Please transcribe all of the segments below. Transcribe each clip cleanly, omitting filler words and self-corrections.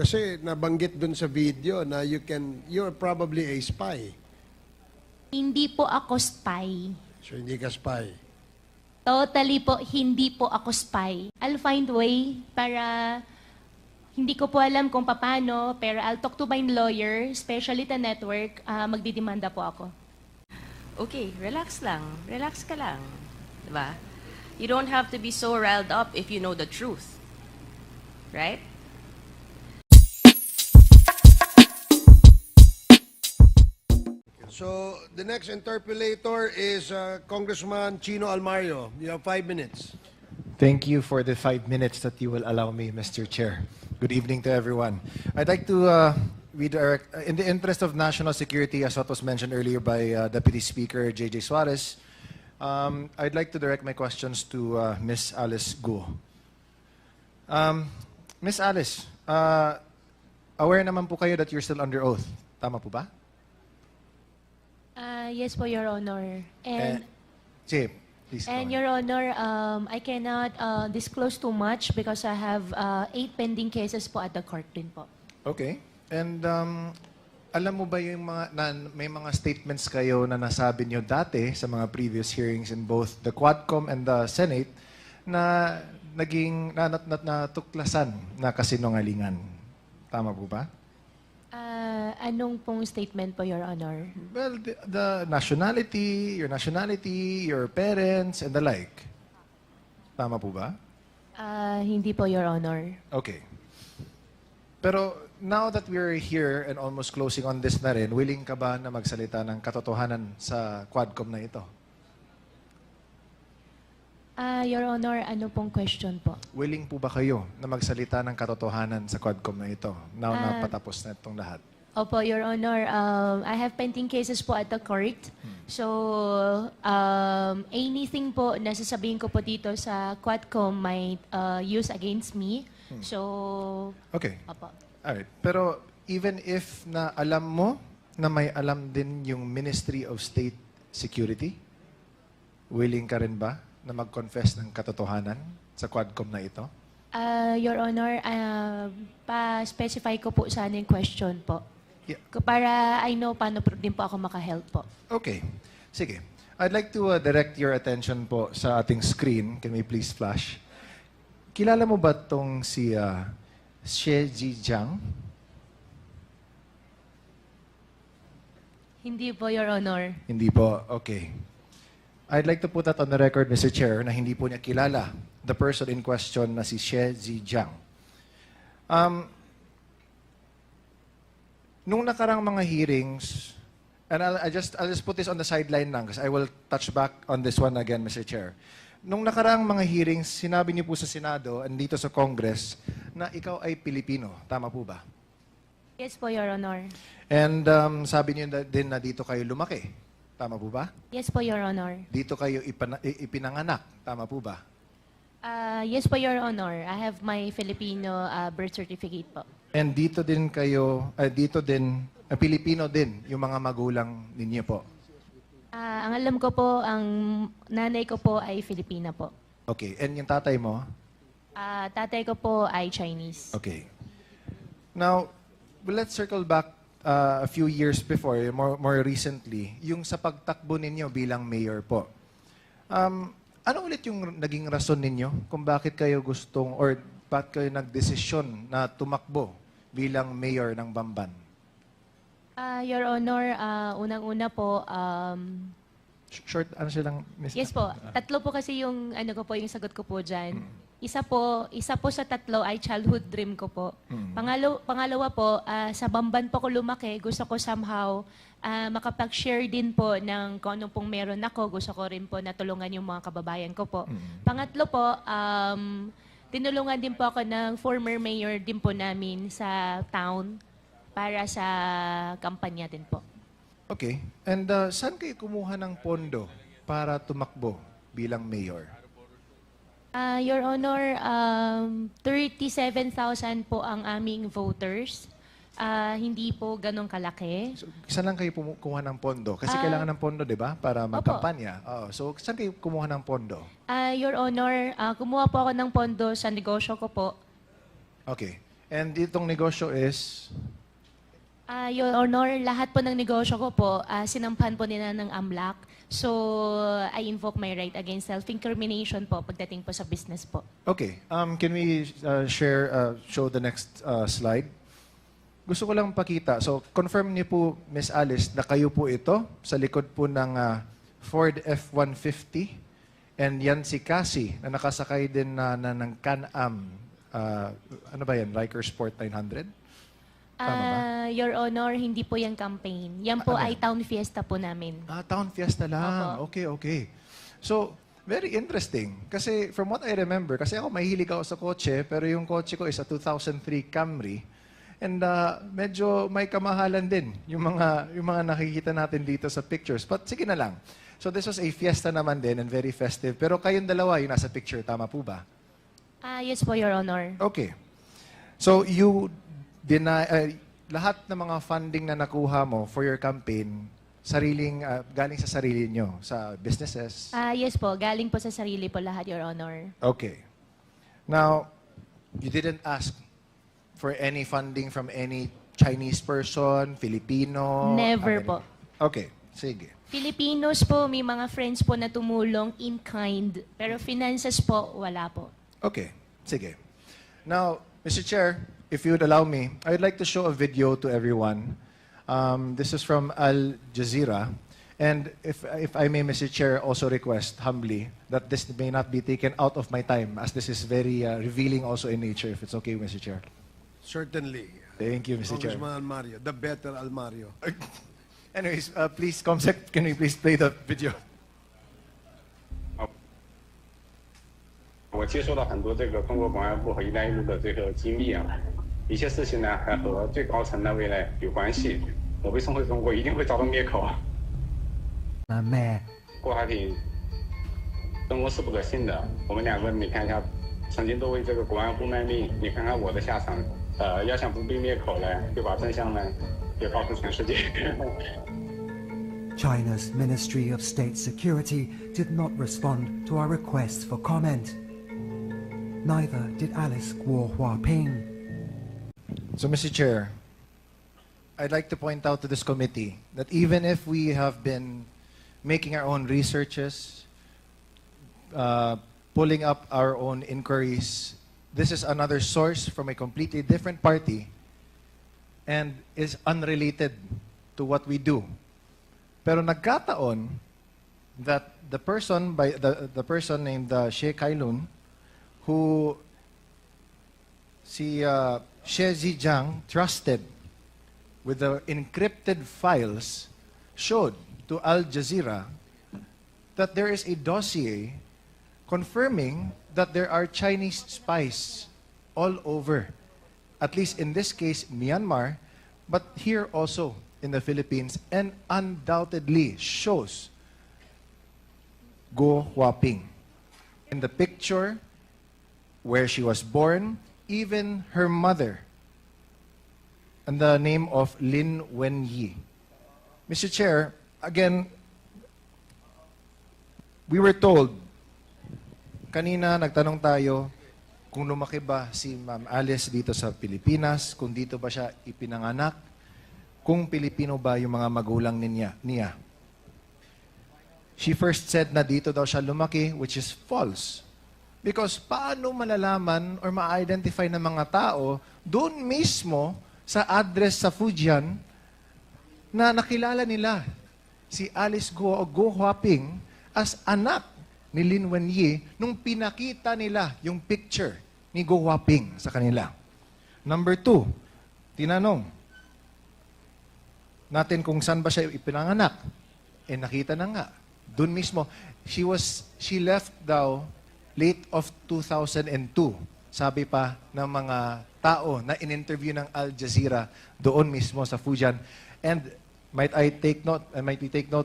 Kasi nabanggit dun sa video na you're probably a spy. Hindi po ako spy. So hindi ka spy. Totally po, hindi po ako spy. I'll find way para, hindi ko po alam kung paano, pero I'll talk to my lawyer, especially the network, magdidemanda po ako. Okay, relax lang. Relax ka lang. Diba? You don't have to be so riled up if you know the truth. Right? So the next interpolator is Congressman Chino Almario. You have 5 minutes. Thank you for the 5 minutes that you will allow me, Mr. Chair. Good evening to everyone. I'd like to redirect, in the interest of national security, as what was mentioned earlier by Deputy Speaker J.J. Suarez, I'd like to direct my questions to Ms. Alice Guo. Ms. Alice, aware naman po kayo that you're still under oath. Tama po ba? Yes po, Your Honor. And Sige, please go on. Your Honor, I cannot disclose too much because I have 8 pending cases po at the court din po. Okay. And alam mo ba yung may mga statements kayo na nasabi nyo dati sa mga previous hearings in both the Quadcom and the Senate na naging natuklasan na kasinungalingan? Tama po ba? Anong pong statement po, Your Honor? Well, the nationality, your parents, and the like. Tama po ba? Hindi po, Your Honor. Okay. Pero now that we're here and almost closing on this na rin, willing ka ba na magsalita ng katotohanan sa Quadcom na ito? Your Honor, ano pong question po? Willing po ba kayo na magsalita ng katotohanan sa Quadcom na ito? Now na patapos na itong lahat. Opo, Your Honor, I have pending cases po at the court. So, anything po na sasabihin ko po dito sa Quadcom might use against me. So, Okay. opo. Alright. Pero even if na alam mo na may alam din yung Ministry of State Security, willing ka rin ba na mag-confess ng katotohanan sa Quadcom na ito? Your Honor, pa-specify ko po sana yung question po. Yeah. Para I know paano po din po ako makahelp po. Okay. Sige. I'd like to direct your attention po sa ating screen. Can we please flash? Kilala mo ba tong si Xie Zhijiang? Hindi po, Your Honor. Hindi po. Okay. I'd like to put that on the record, Mr. Chair, na hindi po niya kilala the person in question na si Xie Zhijiang. Nung nakarang mga hearings, and I'll just put this on the sideline lang because I will touch back on this one again, Mr. Chair. Nung nakarang mga hearings, sinabi niyo po sa Senado and dito sa Congress na ikaw ay Pilipino. Tama po ba? Yes po, Your Honor. And sabi niyo din na dito kayo lumaki. Tama po ba? Yes po, Your Honor. Dito kayo ipinanganak. Tama po ba? Yes po, Your Honor. I have my Filipino birth certificate po. And dito din kayo, Pilipino din yung mga magulang ninyo po. Ang alam ko po, ang nanay ko po ay Filipina po. Okay. And yung tatay mo? Tatay ko po ay Chinese. Okay. Now, let's circle back a few years before, more recently, yung sa pagtakbo ninyo bilang mayor po. Ano ulit yung naging rason ninyo kung bakit kayo gustong or bakit kayo nagdesisyon na tumakbo bilang mayor ng Bamban? Your Honor, unang-una po, Short, ano silang, Miss? yes po, tatlo po kasi yung, ano ko po, yung sagot ko po dyan. Isa po sa tatlo ay childhood dream ko po. Pangalawa po, sa Bamban po ko lumaki, gusto ko somehow makapag-share din po ng kung anong pong meron ako. Gusto ko rin po natulungan yung mga kababayan ko po. Pangatlo po, tinulungan din po ako ng former mayor din po namin sa town para sa kampanya din po. Okay. And saan kayo kumuha ng pondo para tumakbo bilang mayor? Your Honor, 37,000 po ang aming voters. Hindi po ganong kalaki. So, saan lang kayo kumuha ng pondo? Kasi kailangan ng pondo, di ba? Para magkampanya. So, saan kayo kumuha ng pondo? Your Honor, kumuha po ako ng pondo sa negosyo ko po. Okay. And itong negosyo is, Your Honor, lahat po ng negosyo ko po, sinampahan po nila ng AMLAC. So, I invoke my right against self-incrimination po pagdating po sa business po. okay, can we show the next slide? Gusto ko lang pakita. So, confirm niyo po, Miss Alice, na kayo po ito sa likod po ng Ford F-150. And yan si Cassie, na nakasakay din ng Can-Am. Ano ba yan? Riker Sport 900? Tama ba? Your Honor, hindi po yung campaign. Yan po Ano ay town fiesta po namin. Town Fiesta lang. Opo. Okay. So, very interesting. Kasi from what I remember, kasi ako mahilig ako sa kotse, pero yung kotse ko is a 2003 Camry. And medyo may kamahalan din yung mga nakikita natin dito sa pictures. But sige na lang. So this was a fiesta naman din and very festive. Pero kayong dalawa yung nasa picture, tama po ba? Yes po, Your Honor. Okay. So you deny lahat ng mga funding na nakuha mo for your campaign galing sa sarili nyo, sa businesses. Yes po, galing po sa sarili po lahat, Your Honor. Okay. Now, you didn't ask for any funding from any Chinese person, Filipino? Never po. Okay, sige. Filipinos po, may mga friends po na tumulong in kind. Pero finances po, wala po. Okay, sige. Now, Mr. Chair, if you would allow me, I would like to show a video to everyone. This is from Al Jazeera. And if I may, Mr. Chair, also request humbly that this may not be taken out of my time, as this is very revealing also in nature, if it's okay, Mr. Chair. Certainly. Thank you, Mr. Chair. Congressman Almario, the better Almario. Anyways, please, Comsec, can we please play the video? 我接收到很多这个中国公安部和“一带一路”的这个机密啊，一些事情呢还和最高层那位呢有关系。我被送回中国一定会遭到灭口啊！过还挺中国是不可信的。我们两个你看一下，曾经都为这个国安部卖命，你看看我的下场。要想不被灭口呢，就把真相呢也告诉全世界。China's Ministry of State Security did not respond to our requests for comment. Neither did Alice Guo Huaping. So, Mr. Chair, I'd like to point out to this committee that even if we have been making our own researches, pulling up our own inquiries, this is another source from a completely different party and is unrelated to what we do. Pero nagkataon that the person named Xie Kailun, who si Xie Zhejiang trusted with the encrypted files, showed to Al Jazeera that there is a dossier confirming that there are Chinese spies all over, at least in this case, Myanmar, but here also in the Philippines, and undoubtedly shows Guo Huaping. In the picture where she was born, even her mother, and the name of Lin Wenyi. Mr. Chair, again, we were told, kanina nagtanong tayo kung lumaki ba si Ma'am Alice dito sa Pilipinas, kung dito ba siya ipinanganak, kung Pilipino ba yung mga magulang niya. She first said na dito daw siya lumaki, which is false. Because paano malalaman or ma-identify ng mga tao doon mismo sa address sa Fujian na nakilala nila si Alice Guo Huaping as anak ni Lin Wenyi nung pinakita nila yung picture ni Guo Huaping sa kanila. Number 2, tinanong natin kung saan ba siya ipinanganak. Nakita na nga. Doon mismo. She left daw late of 2002. Sabi pa ng mga tao na in-interview ng Al Jazeera doon mismo sa Fujian. And might we take note,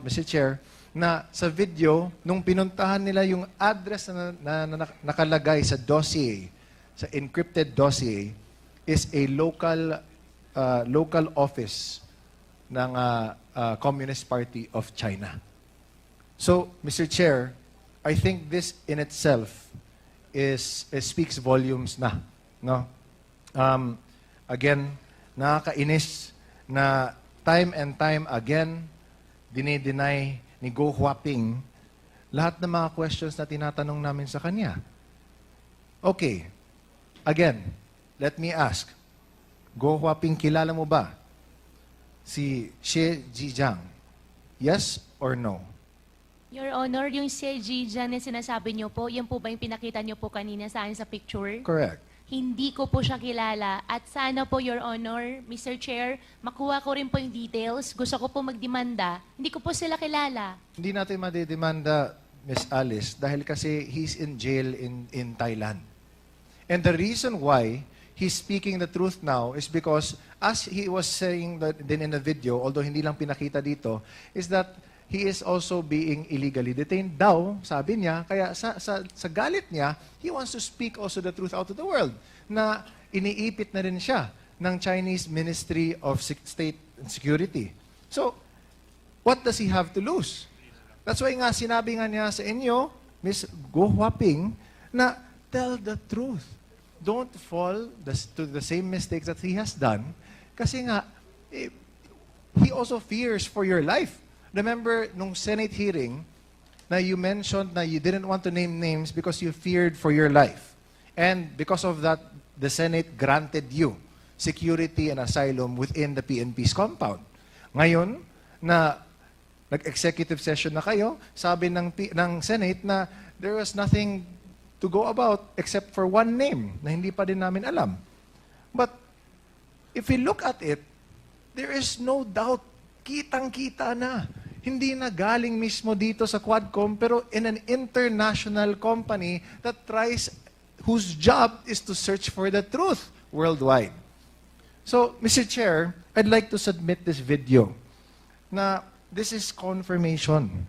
Mr. Chair, na sa video, nung pinuntahan nila yung address na nakalagay sa dossier, sa encrypted dossier, is a local office ng Communist Party of China. So, Mr. Chair, I think this in itself speaks volumes na. No? Again, nakakainis na time and time again, dinideny ni Go Huaping lahat ng mga questions na tinatanong namin sa kanya. Okay. Again, let me ask. Go Huaping, kilala mo ba si Xie Zhejiang? Yes or no? Your Honor, yung si Jijan na sinasabi niyo po, yan po ba yung pinakita niyo po kanina sa akin sa picture? Correct. Hindi ko po siya kilala. At sana po, Your Honor, Mr. Chair, makuha ko rin po yung details. Gusto ko po magdemanda. Hindi ko po sila kilala. Hindi natin madidemanda, Miss Alice, dahil kasi he's in jail in Thailand. And the reason why he's speaking the truth now is because, as he was saying that din in the video, although hindi lang pinakita dito, is that he is also being illegally detained daw, sabi niya. Kaya sa galit niya, he wants to speak also the truth out to the world, na iniipit na rin siya ng Chinese Ministry of State and Security. So, what does he have to lose? That's why nga, sinabi nga niya sa inyo, Ms. Go Huaping, na tell the truth. Don't fall to the same mistakes that he has done. Kasi nga, he also fears for your life. Remember, nung Senate hearing, na you mentioned na you didn't want to name names because you feared for your life. And because of that, the Senate granted you security and asylum within the PNP's compound. Ngayon, na nag-executive session na kayo, sabi ng Senate na there was nothing to go about except for one name na hindi pa din namin alam. But if we look at it, there is no doubt, kitang-kita na. Hindi na galing mismo dito sa Quadcom, pero in an international company that whose job is to search for the truth worldwide. So, Mr. Chair, I'd like to submit this video na this is confirmation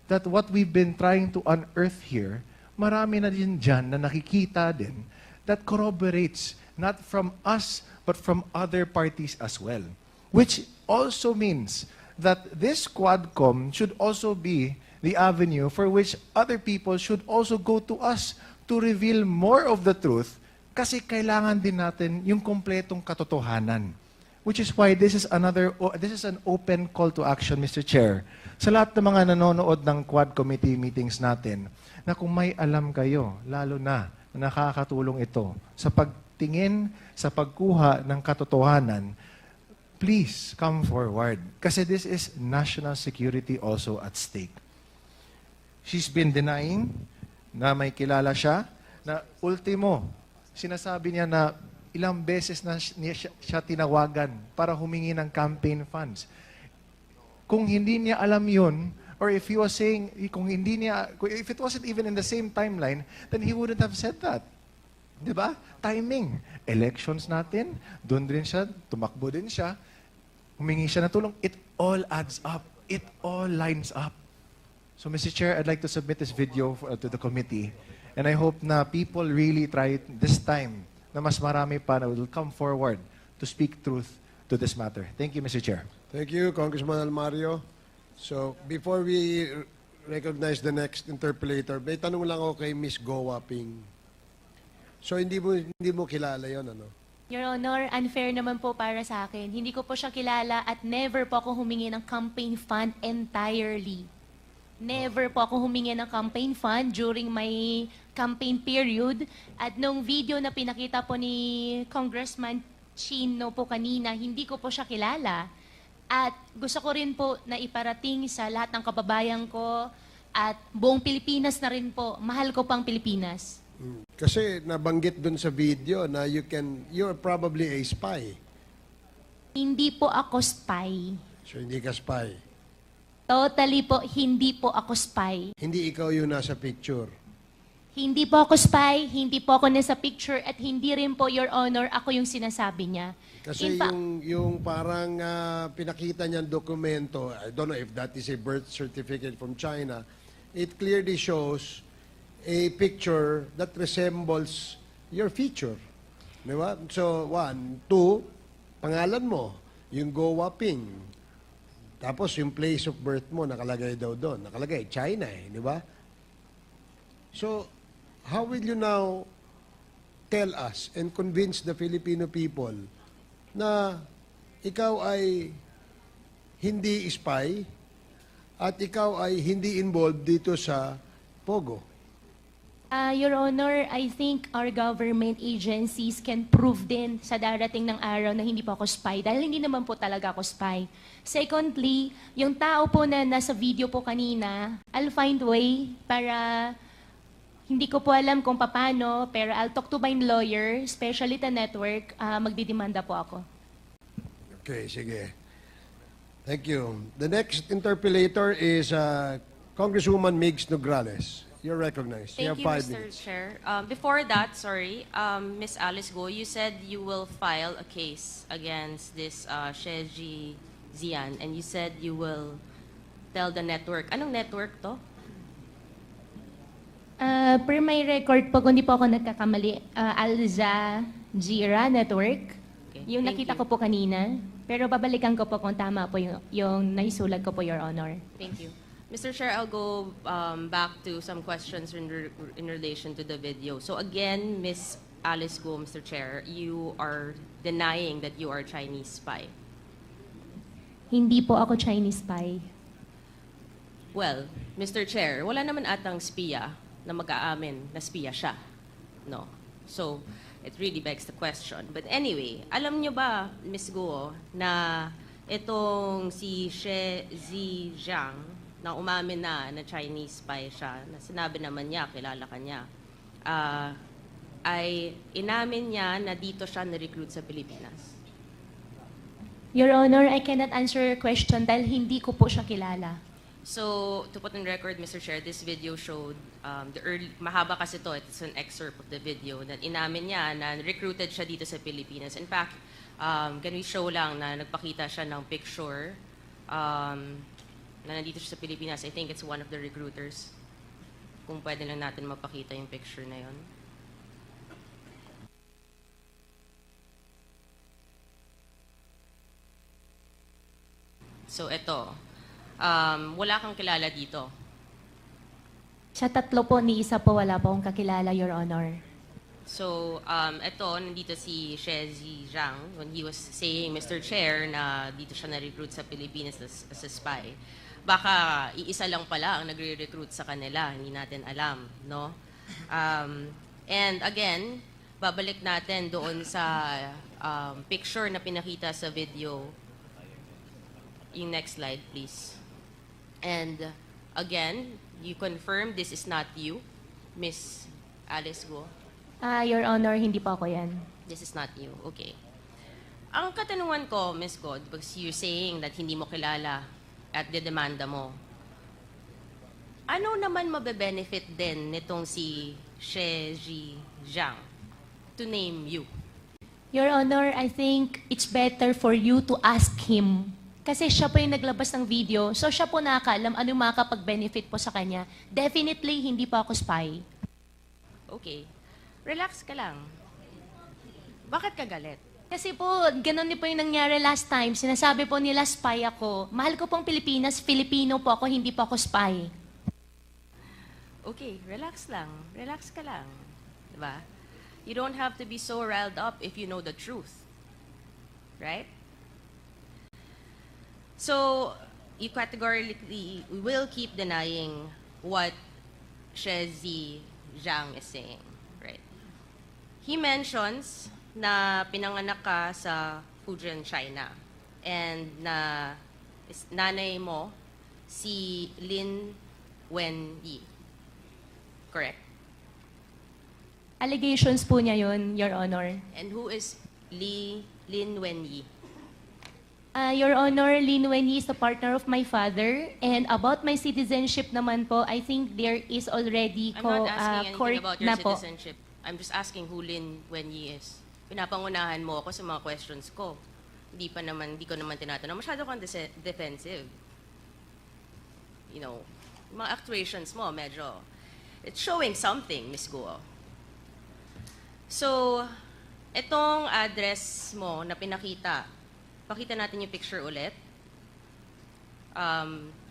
that what we've been trying to unearth here, marami na din dyan na nakikita din that corroborates not from us but from other parties as well. Which also means that this Quadcom should also be the avenue for which other people should also go to us to reveal more of the truth kasi kailangan din natin yung kompletong katotohanan. Which is why this is an open call to action, Mr. Chair. Sa lahat ng mga nanonood ng Quad Committee meetings natin, na kung may alam kayo, lalo na nakakatulong ito sa pagtingin, sa pagkuha ng katotohanan, please come forward. Kasi this is national security also at stake. She's been denying na may kilala siya, na ultimo, sinasabi niya na ilang beses na siya tinawagan para humingi ng campaign funds. Kung hindi niya alam yun, or if he was saying, if it wasn't even in the same timeline, then he wouldn't have said that. Diba? Timing. Elections natin, doon din siya, tumakbo din siya, humingi siya ng tulong. It all adds up. It all lines up. So, Mr. Chair, I'd like to submit this video to the committee. And I hope na people really try this time na mas marami pa na will come forward to speak truth to this matter. Thank you, Mr. Chair. Thank you, Congressman Almario. So, before we recognize the next interpellator, may tanong lang ako kay Miss Go Huaping. So, hindi mo kilala yon, ano? Your Honor, unfair naman po para sa akin. Hindi ko po siya kilala at never po ako humingi ng campaign fund entirely. Never po ako humingi ng campaign fund during my campaign period. At nung video na pinakita po ni Congressman Chino po kanina, hindi ko po siya kilala. At gusto ko rin po na iparating sa lahat ng kababayan ko at buong Pilipinas na rin po. Mahal ko pang Pilipinas. Kasi nabanggit dun sa video na you're probably a spy. Hindi po ako spy. So, hindi ka spy. Totally po, hindi po ako spy. Hindi ikaw yung nasa picture. Hindi po ako spy, hindi po ako nasa picture, at hindi rin po, Your Honor, ako yung sinasabi niya. Kasi In fact, yung parang pinakita niyang dokumento, I don't know if that is a birth certificate from China, it clearly shows a picture that resembles your feature. Di ba? So, 1, 2, pangalan mo, yung Go Huaping. Tapos, yung place of birth mo, nakalagay daw doon. Nakalagay, China eh, di ba? So, how will you now tell us and convince the Filipino people na ikaw ay hindi spy at ikaw ay hindi involved dito sa Pogo? Your Honor, I think our government agencies can prove din sa darating ng araw na hindi po ako spy dahil hindi naman po talaga ako spy. Secondly, yung tao po na nasa video po kanina, I'll find way para hindi ko po alam kung paano, pero I'll talk to my lawyer, especially the network, magdidemanda po ako. Okay, sige. Thank you. The next interpellator is Congresswoman Migs Nograles. You're recognized. Thank have you, 5 Mr. minutes. Chair. Before that, sorry, Ms. Alice Go, you said you will file a case against this Sheji Zian, and you said you will tell the network. Anong network to? Per my record po, kung di po ako nagkakamali, Al Jazeera Network. Okay, Yung thank nakita you. ko po kanina. Pero babalikan ko po kung tama po yung naisulat ko po, Your Honor. Thank you. Mr. Chair, I'll go back to some questions in relation to the video. So again, Ms. Alice Go, Mr. Chair, you are denying that you are a Chinese spy. Hindi po ako Chinese spy. Well, Mr. Chair, wala naman atang spiya na mag-aamin na spiya siya. No. So, it really begs the question. But anyway, alam nyo ba, Ms. Guo, na itong si She Ziyang, na umamin na Chinese spy siya, na sinabi naman niya, kilala ka niya, ay inamin niya na dito siya na-recruit sa Pilipinas. Your Honor, I cannot answer your question dahil hindi ko po siya kilala. So, to put on record, Mr. Chair, this video showed mahaba kasi to, it's an excerpt of the video, that inamin niya na recruited siya dito sa Pilipinas. In fact, can we show lang na nagpakita siya ng picture na nandito siya sa Pilipinas. I think it's one of the recruiters. Kung pwede lang natin mapakita yung picture na yon. So, ito. Wala kang kilala dito. Sa tatlo po, ni isa po wala po akong kakilala, Your Honor. So, ito, nandito si Shezi Zhang when he was saying, Mr. Chair, na dito siya na-recruit sa Pilipinas as a spy. Baka iisa lang pala ang nagre-recruit sa kanila, hindi natin alam, no? And again, babalik natin doon sa picture na pinakita sa video. Yung next slide, please. And again, you confirm this is not you, Miss Alice Go. Your Honor, hindi po ako yan. This is not you. Okay. Ang katanungan ko, Miss God, because you're saying that hindi mo kilala at dedemanda mo, ano naman mabe-benefit din nitong si Sheji Zhang to name you? Your Honor, I think it's better for you to ask him. Kasi siya po yung naglabas ng video, so siya po nakakaalam ano yung makakapag-benefit po sa kanya. Definitely, hindi po ako spy. Okay. Relax ka lang. Bakit ka galit? Kasi po, ganun din po yung nangyari last time. Sinasabi po nila spy ako. Mahal ko pong Pilipinas, Filipino po ako, hindi po ako spy. Okay, relax lang. Relax ka lang. Diba? You don't have to be so riled up if you know the truth. Right? So, you categorically will keep denying what Shezi Zhang is saying. Right? He mentions na pinanganak ka sa Fujian, China. And na nanay mo si Lin Wenyi. Correct? Allegations po niya yun, Your Honor. And who is Lin Wenyi? Your Honor, Lin Wenyi is the partner of my father. And about my citizenship naman po, I think there is already I'm not asking court anything about your na po. citizenship. I'm just asking who Lin Wenyi is. Pinapangunahan mo ako sa mga questions ko. Hindi ko naman tinatanong. Masyado kang defensive. You know, mga actuations mo, medyo, it's showing something, Miss Guo. So, itong address mo na pinakita, pakita natin yung picture ulit.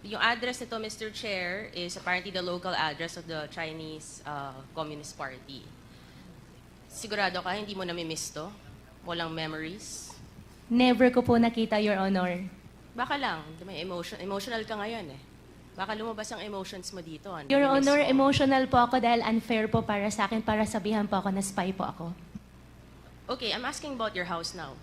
Yung address nito, Mr. Chair, is apparently the local address of the Chinese Communist Party. Sigurado ka, hindi mo nami-miss to? Walang memories? Never ko po nakita, Your Honor. Baka lang, may emotional ka ngayon eh. Baka lumabas ang emotions mo dito. Your Nami-miss Honor, mo. emotional po ako dahil unfair po para sa akin, para sabihan po ako na spy po ako. Okay, I'm asking about your house now.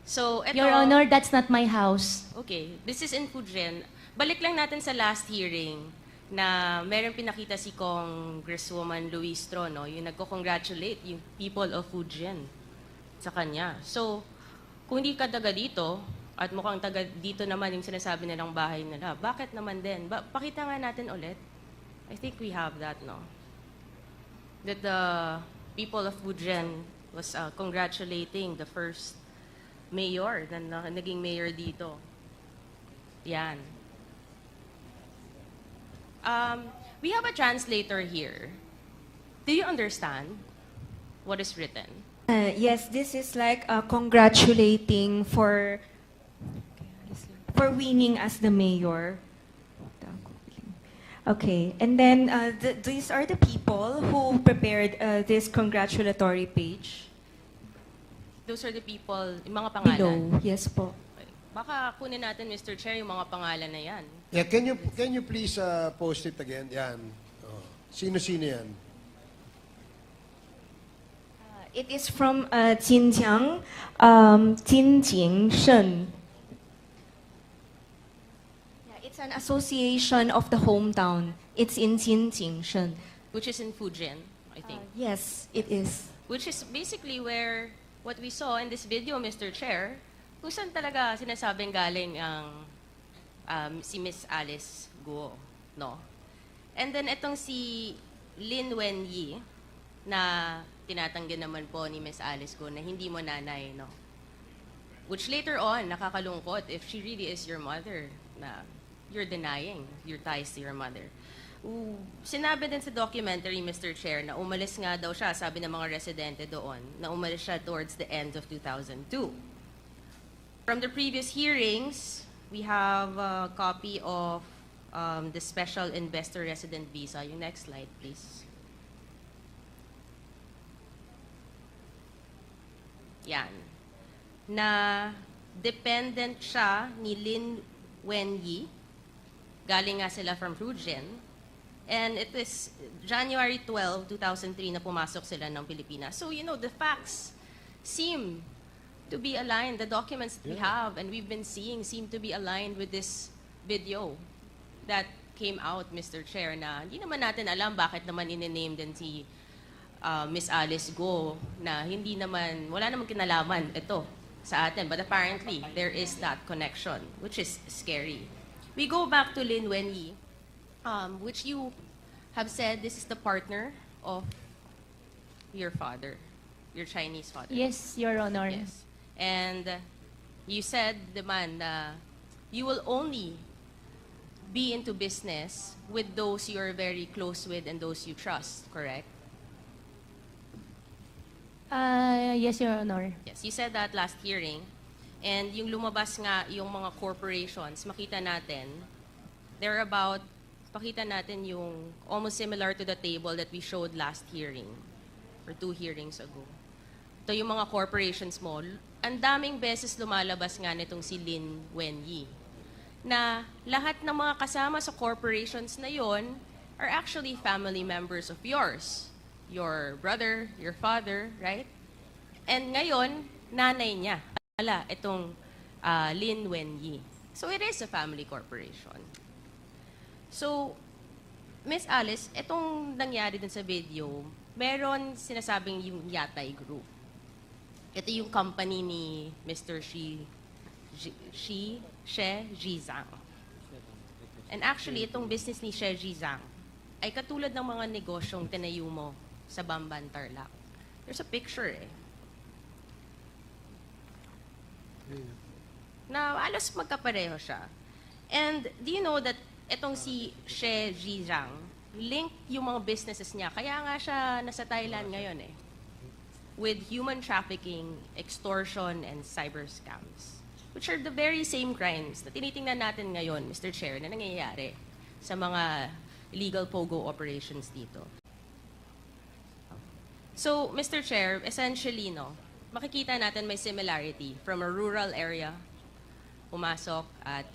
So, eto, Your Honor, that's not my house. Okay, this is in Fujian. Balik lang natin sa last hearing na meron pinakita si Congresswoman Luistro, no? Yung nagko-congratulate yung people of Fujian sa kanya. So, kung hindi ka taga dito, at mukhang taga dito naman yung sinasabi nilang bahay nila, bakit naman din? Pakita nga natin ulit. I think we have that, no? That the people of Fujian was congratulating the first mayor na naging mayor dito. Yan. We have a translator here. Do you understand what is written? Yes, this is like congratulating for winning as the mayor. Okay, and then these are the people who prepared this congratulatory page. Those are the people, yung mga pangalan. Below, yes po. Okay. Baka kunin natin, Mr. Chair, yung mga pangalan na yan. Yeah, can you please post it again? Yan. Oh. Sino-sino yan? It is from Jinjiang, Jinjing Shen. Yeah, it's an association of the hometown. It's in Jinjing Shen. Which is in Fujian, I think. Yes, it is. Which is basically where what we saw in this video, Mr. Chair, kung saan talaga sinasabing galing ang si Miss Alice Guo, no? And then itong si Lin Wenyi, na tinatanggi naman po ni Miss Alice Guo na hindi mo nanay, no? Which later on, nakakalungkot if she really is your mother, na you're denying your ties to your mother. Sinabi din sa documentary, Mr. Chair, na umalis nga daw siya, sabi ng mga residente doon, na umalis siya towards the end of 2002. From the previous hearings, we have a copy of the Special Investor Resident Visa. Yung next slide, please. Yan. Na dependent siya ni Lin Wenyi. Galing nga sila from Fujian. And it is January 12, 2003 na pumasok sila ng Pilipinas. So, you know, the facts seem to be aligned. The documents that we have and we've been seeing seem to be aligned with this video that came out, Mr. Chair, na hindi naman natin alam bakit naman in-name din si Miss Alice Guo na hindi naman, wala naman kinalaman ito sa atin. But apparently, there is that connection, which is scary. We go back to Lin Wenyi, which you have said this is the partner of your father, your Chinese father. Yes, Your Honor. Yes. And you said, naman, na you will only be into business with those you're very close with and those you trust, correct? Yes, Your Honor. Yes, you said that last hearing. And yung lumabas nga yung mga corporations, makita natin, they're about, pakita natin yung almost similar to the table that we showed last hearing, or 2 hearings ago. Ito yung mga corporations mo. Ang daming beses lumalabas nga nitong si Lin Wenyi, na lahat ng mga kasama sa corporations na yon are actually family members of yours. Your brother, your father, right? And ngayon, nanay niya. Ala, itong Lin Wenyi. So it is a family corporation. So, Miss Alice, itong nangyari din sa video, meron sinasabing yung Yatay Group. Ito yung company ni Mr. She Zhizang. And actually, itong business ni She Zhizang ay katulad ng mga negosyong tinayo mo sa Bamban, Tarlac. There's a picture eh. Na alos magkapareho siya. And do you know that itong si She Zhizang, link yung mga businesses niya. Kaya nga siya nasa Thailand ngayon eh. With human trafficking, extortion, and cyber scams. Which are the very same crimes na tinitingnan natin ngayon, Mr. Chair, na nangyayari sa mga illegal POGO operations dito. So, Mr. Chair, essentially, no, makikita natin may similarity from a rural area, pumasok at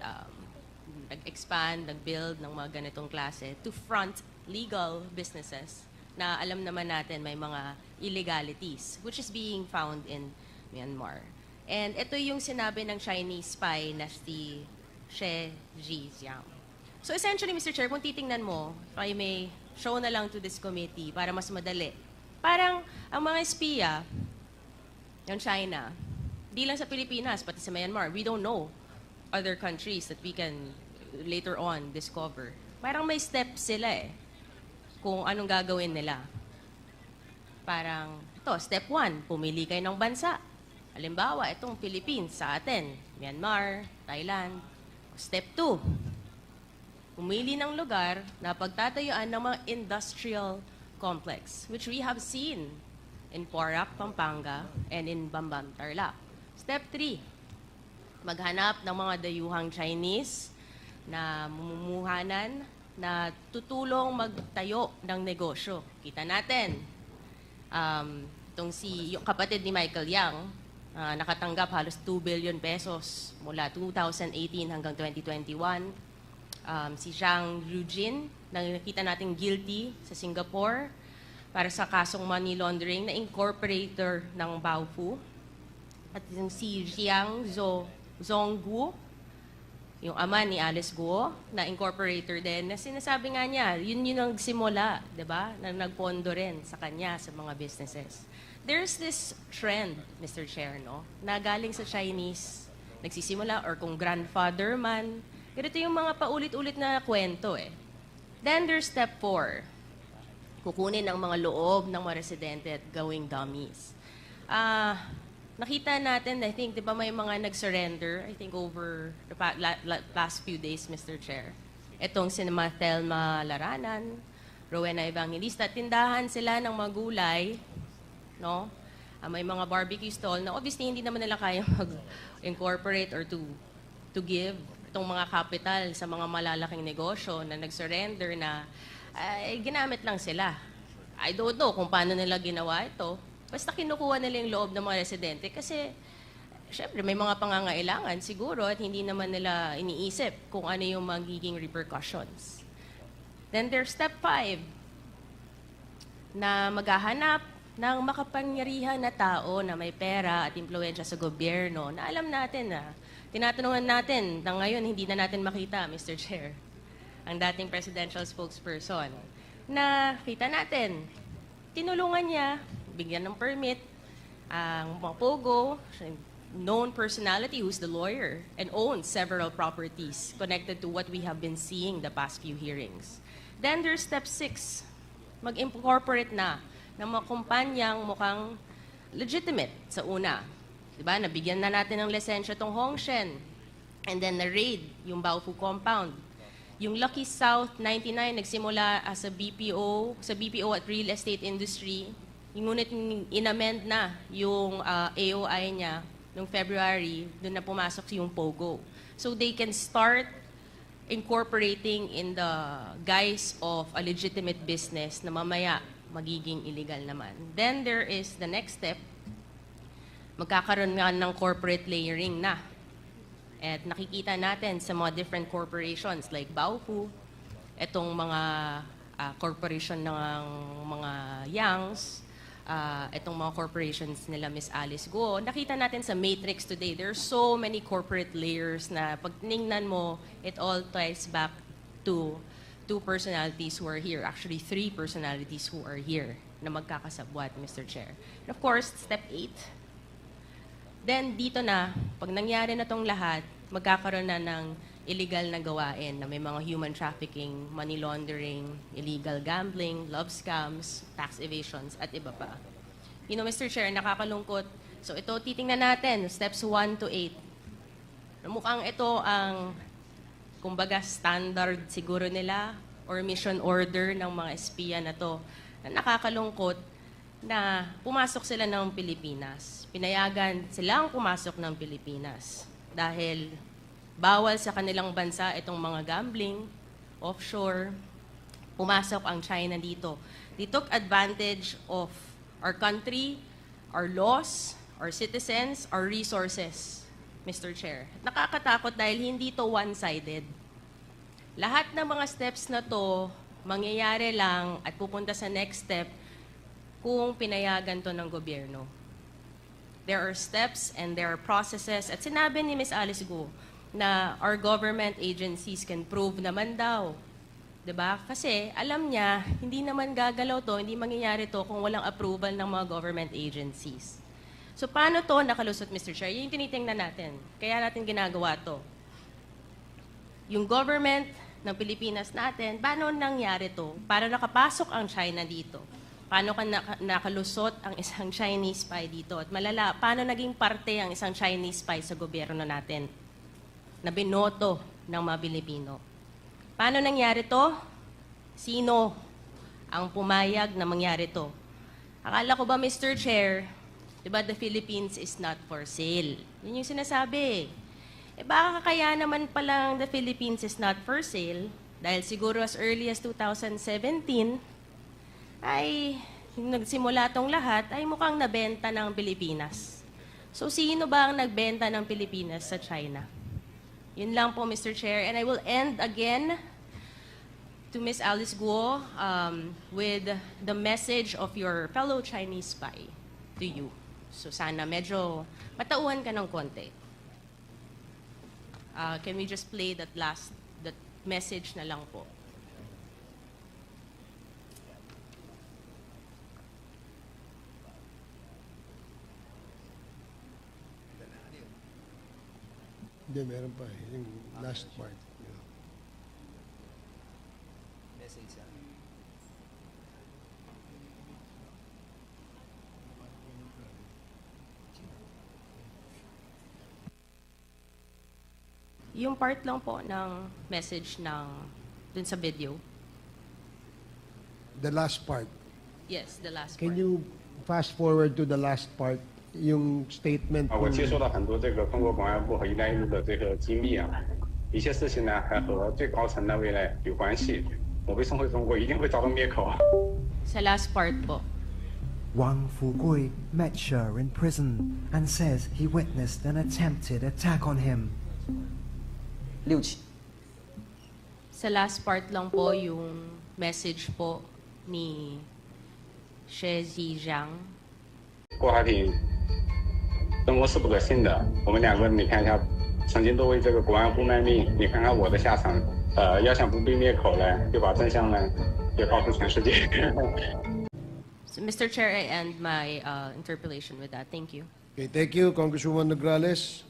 nag-expand, nag-build ng mga ganitong klase to front legal businesses na alam naman natin may mga illegalities which is being found in Myanmar. And ito yung sinabi ng Chinese spy na si She Zhijiang. So essentially, Mr. Chair, kung titingnan mo, if I may show na lang to this committee para mas madali. Parang ang mga espiya ng China, di lang sa Pilipinas, pati sa Myanmar, we don't know other countries that we can later on discover. Parang may steps sila kung anong gagawin nila. Parang, ito, step 1, pumili kayo ng bansa. Halimbawa, itong Philippines sa atin, Myanmar, Thailand. Step 2, pumili ng lugar na pagtatayuan ng mga industrial complex, which we have seen in Porac, Pampanga, and in Bambam, Tarlac. Step 3, maghanap ng mga dayuhang Chinese na mumumuhanan na tutulong magtayo ng negosyo. Kita natin, yung kapatid ni Michael Yang, nakatanggap halos 2 billion pesos mula 2018 hanggang 2021. Si Zhang Yujin, na nakita natin guilty sa Singapore para sa kasong money laundering na incorporator ng Baofu. At yung si Jiang Zhongguo, yung ama ni Alice Guo, na incorporator din, na sinasabi nga niya, yun yung nagsimula, di ba, na nagpondo rin sa kanya sa mga businesses. There's this trend, Mr. Chair, no, na galing sa Chinese, nagsisimula, or kung grandfather man, ganito yung mga paulit-ulit na kwento Then there's step 4, kukunin ang mga loob ng mga residente at gawing dummies. Nakita natin, I think, di ba may mga nag-surrender, I think over the past few days, Mr. Chair. Itong si Thelma Laranan, Rowena Evangelista, tindahan sila ng mga gulay, no? May mga barbecue stall na obviously hindi naman nila kaya mag-incorporate or to give itong mga capital sa mga malalaking negosyo na nag-surrender na ginamit lang sila. I don't know kung paano nila ginawa ito. Basta kinukuha nila yung loob ng mga residente kasi syempre may mga pangangailangan siguro at hindi naman nila iniisip kung ano yung magiging repercussions. Then there's step 5 na maghahanap ng makapangyarihan na tao na may pera at impluwensya sa gobyerno na alam natin na tinatanungan natin na ngayon hindi na natin makita, Mr. Chair, ang dating presidential spokesperson na kita natin, tinulungan niya, bigyan ng permit, ang mga pogo, known personality who's the lawyer and owns several properties connected to what we have been seeing the past few hearings. Then there's step 6, mag-incorporate na ng mga kumpanyang mukhang legitimate sa una. Diba? Nabigyan na natin ng lisensya tong Hongshen. And then na-raid yung Baofu compound. Yung Lucky South 99 nagsimula as a BPO, sa BPO at real estate industry. Ngunit inamend na yung AOI niya noong February, doon na pumasok yung POGO. So they can start incorporating in the guise of a legitimate business na mamaya magiging illegal naman. Then there is the next step, magkakaroon nga ng corporate layering na. At nakikita natin sa mga different corporations like Baofu, itong mga corporation ng mga Yangs, itong mga corporations nila Miss Alice Guo. Nakita natin sa Matrix today, there are so many corporate layers na pag tinignan mo, it all ties back to 2 personalities who are here. Actually, 3 personalities who are here na magkakasabwat, Mr. Chair. And of course, step 8. Then, dito na, pag nangyari na tong lahat, magkakaroon na ng illegal na gawain na may mga human trafficking, money laundering, illegal gambling, love scams, tax evasions, at iba pa. You know, Mr. Chair, nakakalungkot. So ito, titingnan natin, steps 1 to 8. Mukhang ito ang, kumbaga, standard siguro nila or mission order ng mga espiya na to. Na nakakalungkot na pumasok sila ng Pilipinas. Pinayagan silang pumasok ng Pilipinas dahil bawal sa kanilang bansa itong mga gambling, offshore. Pumasok ang China dito. They took advantage of our country, our laws, our citizens, our resources, Mr. Chair. Nakakatakot dahil hindi to one-sided. Lahat ng mga steps na to, mangyayari lang at pupunta sa next step kung pinayagan to ng gobyerno. There are steps and there are processes. At sinabi ni Ms. Alice Guo na our government agencies can prove naman daw. 'Di ba? Kasi alam niya, hindi naman gagalaw to, hindi mangyayari to kung walang approval ng mga government agencies. So paano to nakalusot, Mr. Chair? Yun yung tinitingnan natin. Kaya natin ginagawa to. Yung government ng Pilipinas natin, paano nangyari to? Para nakapasok ang China dito? Paano nakalusot ang isang Chinese spy dito? At malala, paano naging parte ang isang Chinese spy sa gobyerno natin na binoto ng mga Pilipino? Paano nangyari to? Sino ang pumayag na mangyari to? Akala ko ba, Mr. Chair, diba, the Philippines is not for sale? Yun yung sinasabi. Baka kaya naman palang the Philippines is not for sale dahil siguro as early as 2017 ay nagsimula tong lahat ay mukhang nabenta ng Pilipinas. So sino ba ang nagbenta ng Pilipinas sa China? Yun lang po, Mr. Chair. And I will end again to Ms. Alice Guo with the message of your fellow Chinese spy to you. So sana medyo matauhan ka ng konti. Can we just play that message na lang po? Hindi, meron pa eh. Yung last part. Yung part lang po ng message ng dun sa video. The last part. Yes, the last Can part. you fast forward to the last part? Yung statement. 我 ng- 接收到很多这个中国公安部和“一带一路”的这个机密啊，一些事情呢还和最高层单位呢有关系。我被送回中国一定会遭到灭口。 Sa last part po. Wang Fugui met Sher in prison and says he witnessed an attempted attack on him. 6起。 Sa last part lang po yung message po ni Xie Zhijiang. 郭海挺生活是不可信的，我们两个人你看一下，曾经都为这个国安部卖命，你看看我的下场。要想不被灭口呢，就把真相呢也告诉全世界。 So, Mr. Chair, I end my interpellation with that. Thank you. Okay, thank you, Congresswoman Nograles.